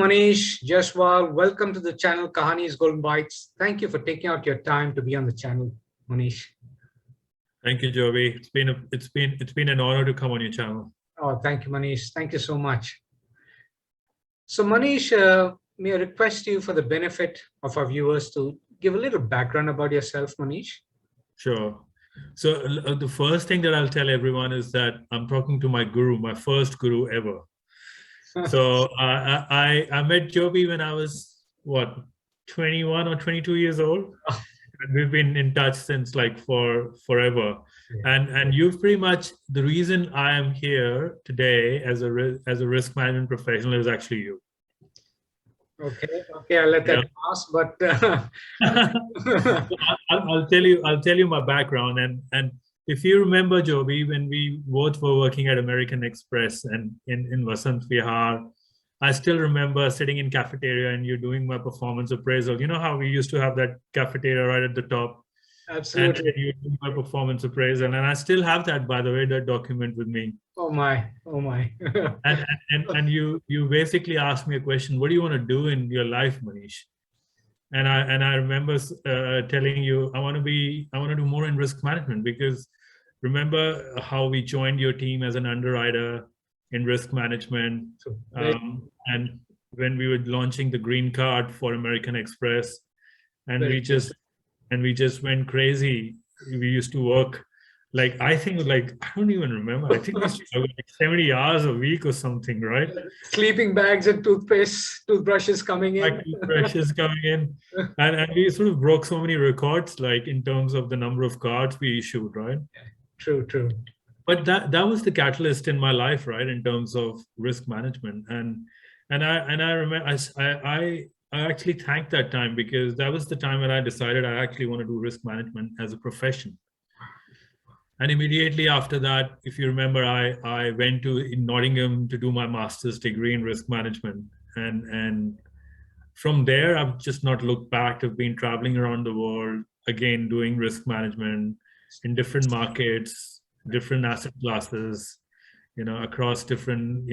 Manish Jayswal. Welcome to the channel Kahani's Golden Bytes. Thank you for taking out your time to be on the channel, Manish. Thank you, Jovi. It's been an honor to come on your channel. Oh, thank you, Manish. Thank you so much. So, Manish, may I request you for the benefit of our viewers to give a little background about yourself, Manish? Sure. So the first thing that I'll tell everyone is that I'm talking to my guru, my first guru ever. So I met Jovi when I was, 21 or 22 years old. And we've been in touch since like forever. And you've pretty much, the reason I am here today as a risk management professional is actually you. Okay, I'll let that pass. But I'll tell you my background. And if you remember, Jovi, when we both were working at American Express and in Vasant Vihar, I still remember sitting in cafeteria and you doing my performance appraisal. You know how we used to have that cafeteria right at the top? Absolutely. And you do my performance appraisal. And I still have that, by the way, that document with me. Oh my. and you basically asked me a question, what do you want to do in your life, Manish? And I remember telling you, I want to do more in risk management, because remember how we joined your team as an underwriter in risk management. And when we were launching the green card for American Express, and we just went crazy. We used to work I don't even remember. I think we used to work 70 hours a week or something, right? Sleeping bags and toothbrushes coming in. Like toothbrushes coming in. And we sort of broke so many records, like in terms of the number of cards we issued, right? True. But that was the catalyst in my life, right? In terms of risk management. And I remember I actually thanked that time, because that was the time when I decided I actually want to do risk management as a profession. And immediately after that, if you remember, I went to Nottingham to do my master's degree in risk management. And from there, I've just not looked back. I've been traveling around the world, again, doing risk management in different markets, different asset classes, across different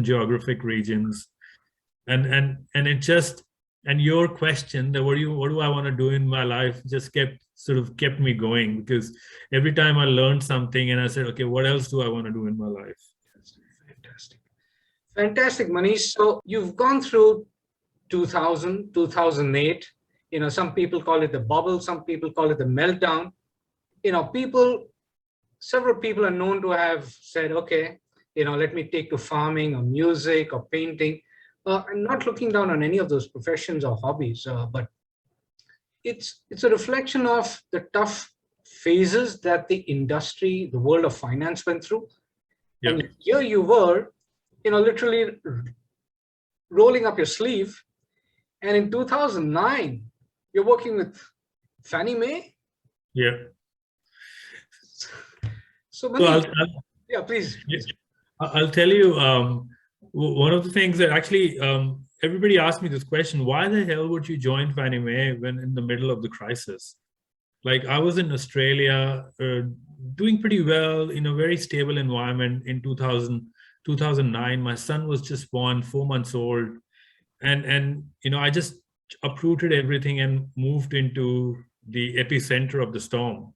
geographic regions. And it just, and your question that what do I want to do in my life just kept me going, because every time I learned something and I said, okay, what else do I want to do in my life? Fantastic, Manish. So you've gone through 2000, 2008. Some people call it the bubble. Some people call it the meltdown. Several people are known to have said, okay, let me take to farming or music or painting. I'm not looking down on any of those professions or hobbies, but it's a reflection of the tough phases that the industry, the world of finance went through. Yep. And here you were, literally rolling up your sleeve. And in 2009, you're working with Fannie Mae. Yeah. So, Manish, please. I'll tell you, one of the things that actually everybody asked me this question: why the hell would you join Fannie Mae when in the middle of the crisis? Like, I was in Australia doing pretty well in a very stable environment in 2009. My son was just born, 4 months old. And I just uprooted everything and moved into the epicenter of the storm.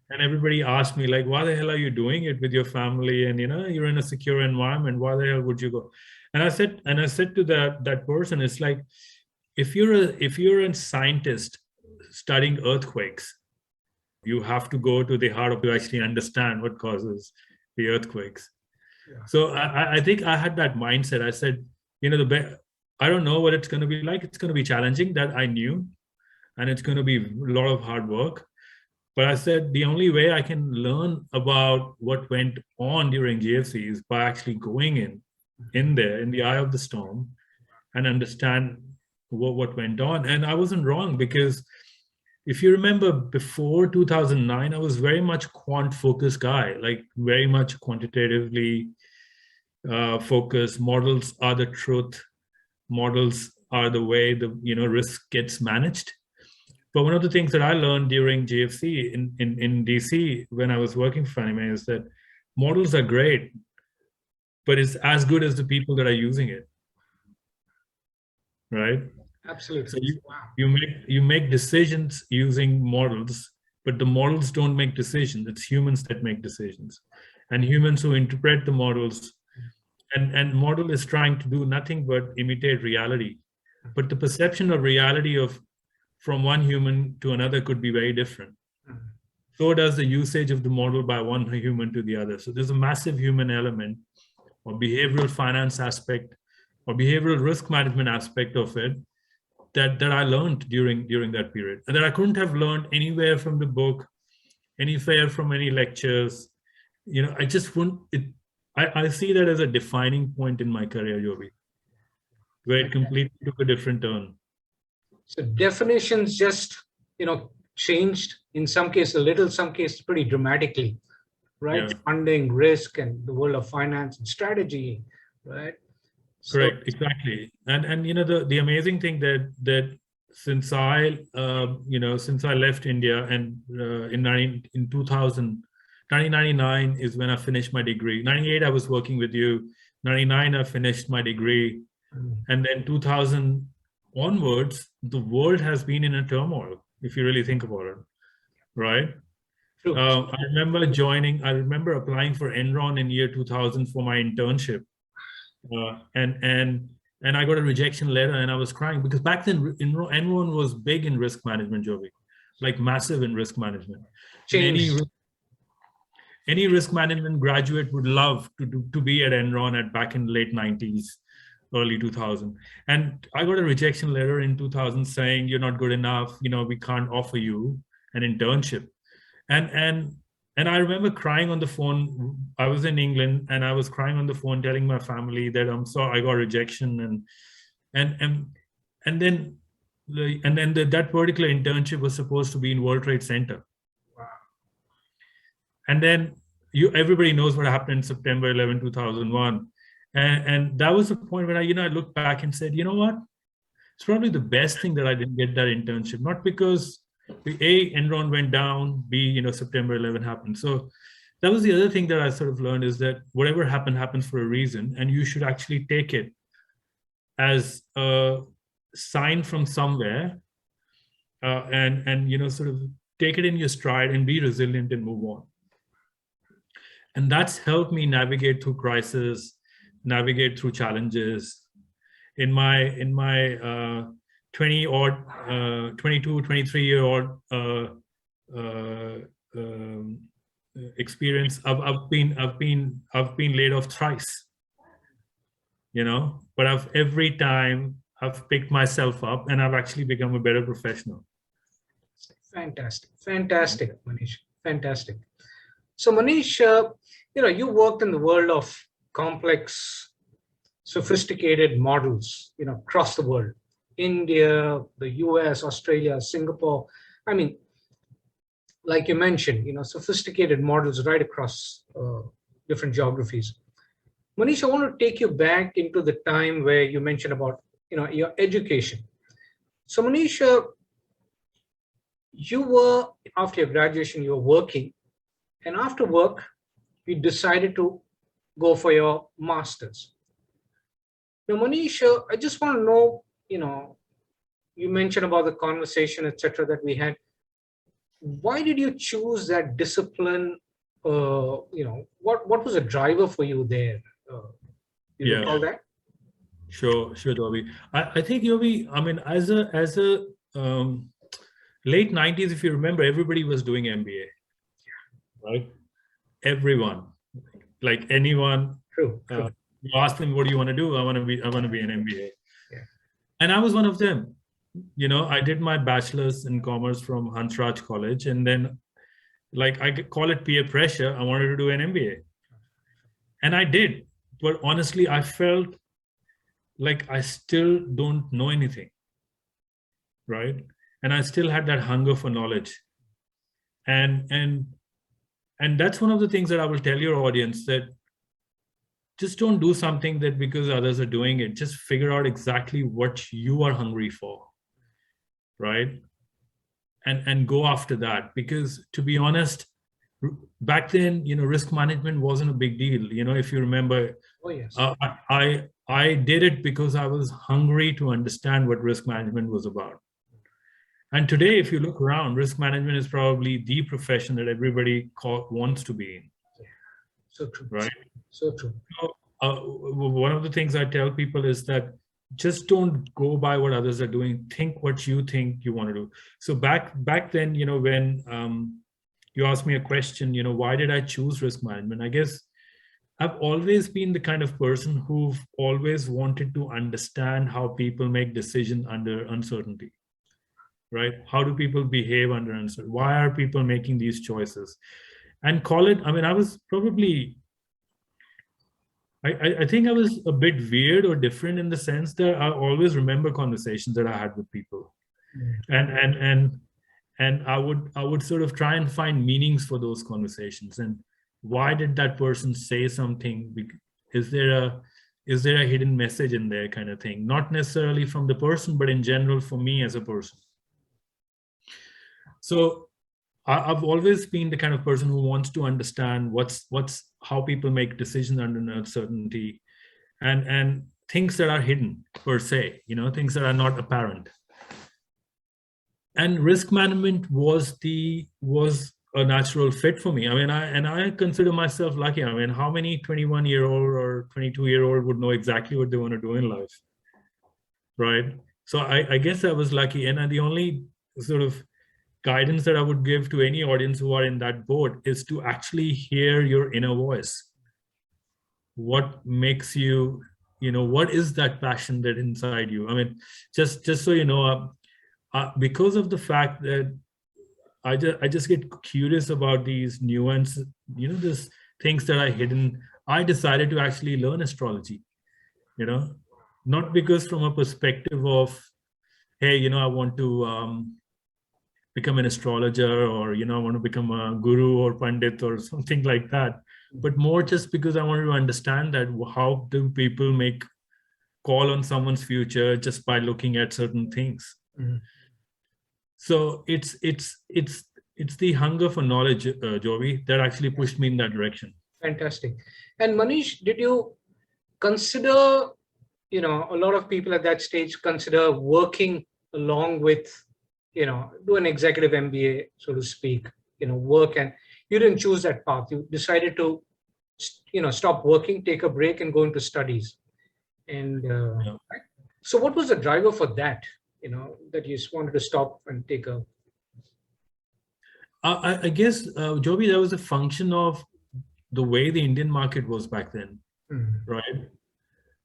And everybody asked me, like, why the hell are you doing it with your family? And, you're in a secure environment. Why the hell would you go? And I said to that person, it's like, if you're a scientist studying earthquakes, you have to go to the heart of to actually understand what causes the earthquakes. Yeah. So I think I had that mindset. I said, I don't know what it's going to be like. It's going to be challenging, that I knew, and it's going to be a lot of hard work. But I said, the only way I can learn about what went on during GFC is by actually going in there, in the eye of the storm, and understand what went on. And I wasn't wrong, because if you remember, before 2009, I was very much quant-focused guy, like very much quantitatively focused. Models are the truth. Models are the way the risk gets managed. But one of the things that I learned during GFC in DC when I was working for Fannie Mae is that models are great, but it's as good as the people that are using it. right? So Absolutely. Wow. you make decisions using models, but the models don't make decisions. It's humans that make decisions, and humans who interpret the models. And model is trying to do nothing but imitate reality, but the perception of reality of from one human to another could be very different. So does the usage of the model by one human to the other. So there's a massive human element or behavioral finance aspect or behavioral risk management aspect of it that I learned during that period, and that I couldn't have learned anywhere from the book, anywhere from any lectures. I just wouldn't. I see that as a defining point in my career, Yobi, where it completely took a different turn. So definitions just, changed in some cases a little, some cases pretty dramatically, right? Yeah. Funding, risk, and the world of finance and strategy, right? Correct, exactly. And the amazing thing that since I left India and in 1999 is when I finished my degree. 98 I was working with you. 99 I finished my degree, and then 2000 onwards the world has been in a turmoil, if you really think about it, right? True. I remember applying for Enron in year 2000 for my internship. And I got a rejection letter, and I was crying because back then Enron was big in risk management, Jovi, like massive in risk management. Changed. Any risk management graduate would love to be at Enron back in late 90s, early 2000. And I got a rejection letter in 2000 saying you're not good enough. We can't offer you an internship. And I remember crying on the phone. I was in England, and I was crying on the phone, telling my family that I'm sorry, I got rejection, and then that particular internship was supposed to be in World Trade Center. Wow. And then everybody knows what happened in September 11, 2001, and that was the point when I looked back and said, you know what, it's probably the best thing that I didn't get that internship, not because Enron went down, B, September 11 happened. So that was the other thing that I sort of learned, is that whatever happened happens for a reason, and you should actually take it as a sign from somewhere, and sort of take it in your stride and be resilient and move on. And that's helped me navigate through crisis, navigate through challenges. In my 22, 23-year-old experience, I've been laid off thrice, but every time I've picked myself up and I've actually become a better professional. Fantastic, Manish. Fantastic. So Manish, you worked in the world of complex, sophisticated models, across the world. India, the US, Australia, Singapore. I mean, like you mentioned, sophisticated models right across different geographies. Manish, I want to take you back into the time where you mentioned about, your education. So Manish, you were, after your graduation, you were working, and after work, you decided to go for your master's. Now, Manish, I just want to know, you mentioned about the conversation, etc., that we had. Why did you choose that discipline? What was a driver for you there? You recall that? Sure, Yobi. I think, Yobi, I mean, as a late 90s, if you remember, everybody was doing MBA, right? Everyone, like anyone. True. You ask them, what do you want to do? I want to be an MBA. Yeah. And I was one of them. I did my bachelor's in commerce from Hansraj College, and then, like, I call it peer pressure, I wanted to do an MBA. And I did. But honestly, I felt like I still don't know anything, right? And I still had that hunger for knowledge. And that's one of the things that I will tell your audience, that just don't do something that because others are doing it. Just figure out exactly what you are hungry for, right? And go after that. Because to be honest, back then, risk management wasn't a big deal. If you remember, Oh, yes. I did it because I was hungry to understand what risk management was about. And today, if you look around, risk management is probably the profession that everybody wants to be in. So true. Right? So true. So, one of the things I tell people is that just don't go by what others are doing. Think what you think you want to do. So back then, when you asked me a question, why did I choose risk management? I guess I've always been the kind of person who've always wanted to understand how people make decisions under uncertainty, right? How do people behave under uncertainty? Why are people making these choices? And I was probably, I think I was a bit weird or different in the sense that I always remember conversations that I had with people. And I would sort of try and find meanings for those conversations. And why did that person say something? Is there a hidden message in there, kind of thing? Not necessarily from the person, but in general for me as a person. So I've always been the kind of person who wants to understand how people make decisions under uncertainty, and things that are hidden per se, things that are not apparent. And risk management was a natural fit for me. I consider myself lucky. How many 21-year-old or 22-year-old would know exactly what they want to do in life, right? So I guess I was lucky. And the only sort of guidance that I would give to any audience who are in that boat is to actually hear your inner voice. What makes you, what is that passion that inside you? Just so you know, because of the fact that I just get curious about these nuances, these things that are hidden, I decided to actually learn astrology, not because from a perspective of, hey, I want to become an astrologer, or, I want to become a guru or pandit or something like that, but more just because I wanted to understand that how do people make call on someone's future just by looking at certain things. Mm-hmm. So it's the hunger for knowledge, Jovi, that actually pushed me in that direction. Fantastic. And Manish, did you consider, a lot of people at that stage consider working along with, do an executive MBA, so to speak, work, and you didn't choose that path. You decided to, stop working, take a break, and go into studies. And yeah. So what was the driver for that? That you just wanted to stop and take a... I guess, Joby, that was a function of the way the Indian market was back then, right?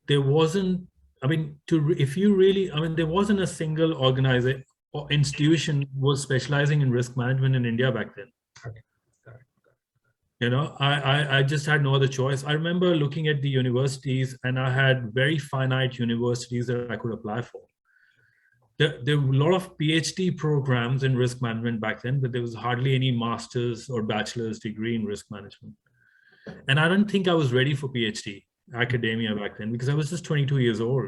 There wasn't, there wasn't a single organization or institution was specializing in risk management in India back then. Okay. I just had no other choice. I remember looking at the universities, and I had very finite universities that I could apply for. There were a lot of PhD programs in risk management back then, but there was hardly any master's or bachelor's degree in risk management. And I don't think I was ready for PhD academia back then, because I was just 22 years old,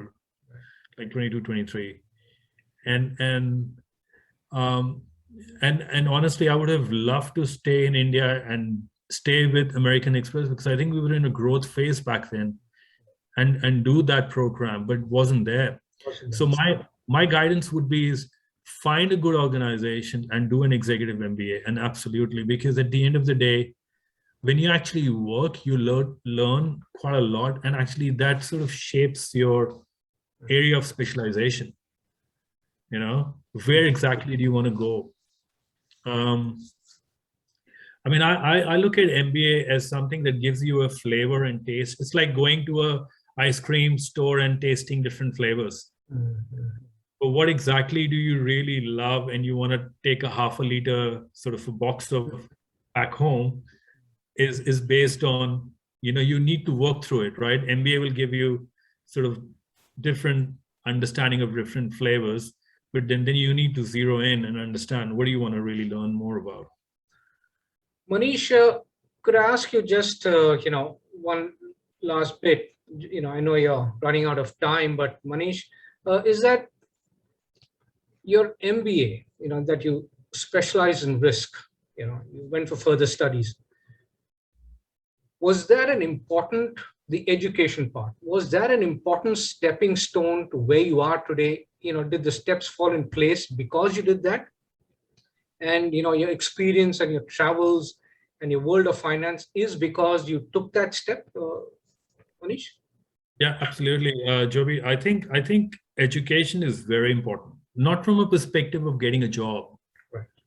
like 22, 23. And honestly, I would have loved to stay in India and stay with American Express, because I think we were in a growth phase back then, and do that program, but wasn't there. So my guidance would be is find a good organization and do an executive MBA. And absolutely, because at the end of the day, when you actually work, you learn quite a lot, and actually that sort of shapes your area of specialization. Where exactly do you want to go? I look at MBA as something that gives you a flavor and taste. It's like going to a ice cream store and tasting different flavors. Mm-hmm. But what exactly do you really love, and you want to take a half a liter sort of a box of back home, is based on, you need to work through it, right? MBA will give you sort of different understanding of different flavors, but then you need to zero in and understand what do you want to really learn more about. Manish, could I ask you just, one last bit? I know you're running out of time, but Manish, is that your MBA, that you specialize in risk, You went for further studies. Was that the education part, was that an important stepping stone to where you are today? Did the steps fall in place because you did that? And your experience and your travels and your world of finance is because you took that step, Manish? Yeah, absolutely, Joby. I think education is very important, not from a perspective of getting a job.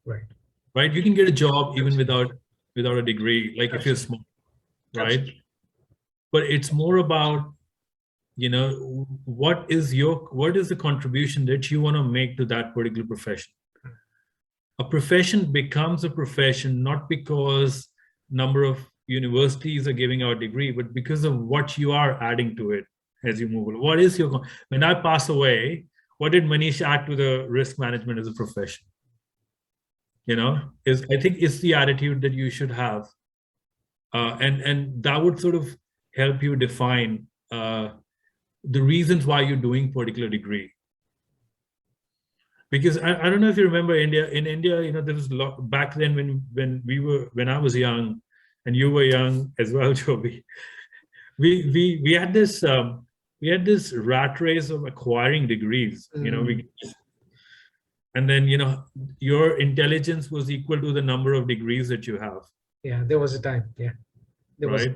Right. You can get a job even without a degree, like if you're smart, right? Absolutely. But it's more about, what is the contribution that you want to make to that particular profession? A profession becomes a profession not because number of universities are giving out a degree, but because of what you are adding to it as you move along. What is when I pass away, what did Manish add to the risk management as a profession? I think it's the attitude that you should have. And that would sort of help you define the reasons why you're doing particular degree. Because I don't know if you remember India. In India, there was a lot back then when I was young, and you were young as well, Joby. We had this rat race of acquiring degrees. And then your intelligence was equal to the number of degrees that you have. Yeah, there was a time. Yeah, right.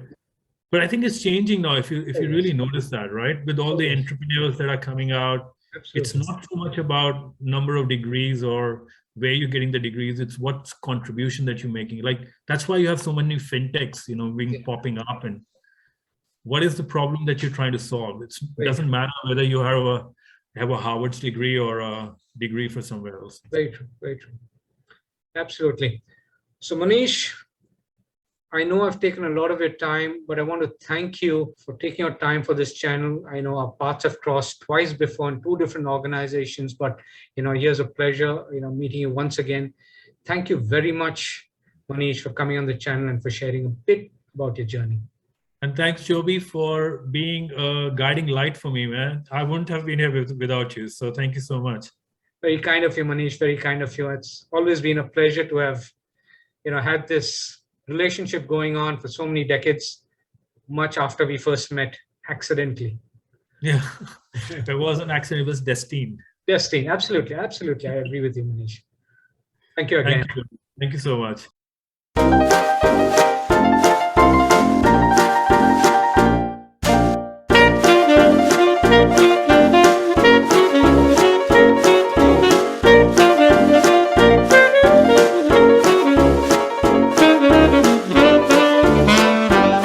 But I think it's changing now. If you really notice that, right, with all the entrepreneurs that are coming out. Absolutely. It's not so much about number of degrees or where you're getting the degrees. It's what contribution that you're making. Like that's why you have so many fintechs, popping up. And what is the problem that you're trying to solve? It doesn't matter whether you have a Harvard's degree or a degree for somewhere else. Very true. Very true. Absolutely. So Manish, I know I've taken a lot of your time, but I want to thank you for taking your time for this channel. I know our paths have crossed twice before in two different organizations, but here's a pleasure, meeting you once again. Thank you very much, Manish, for coming on the channel and for sharing a bit about your journey. And thanks, Joby, for being a guiding light for me, man. I wouldn't have been here without you. So thank you so much. Very kind of you, Manish. Very kind of you. It's always been a pleasure to have, had this relationship going on for so many decades, much after we first met accidentally. Yeah, it wasn't accident, it was destined. Destined, absolutely, absolutely. I agree with you, Manish. Thank you again. Thank you so much.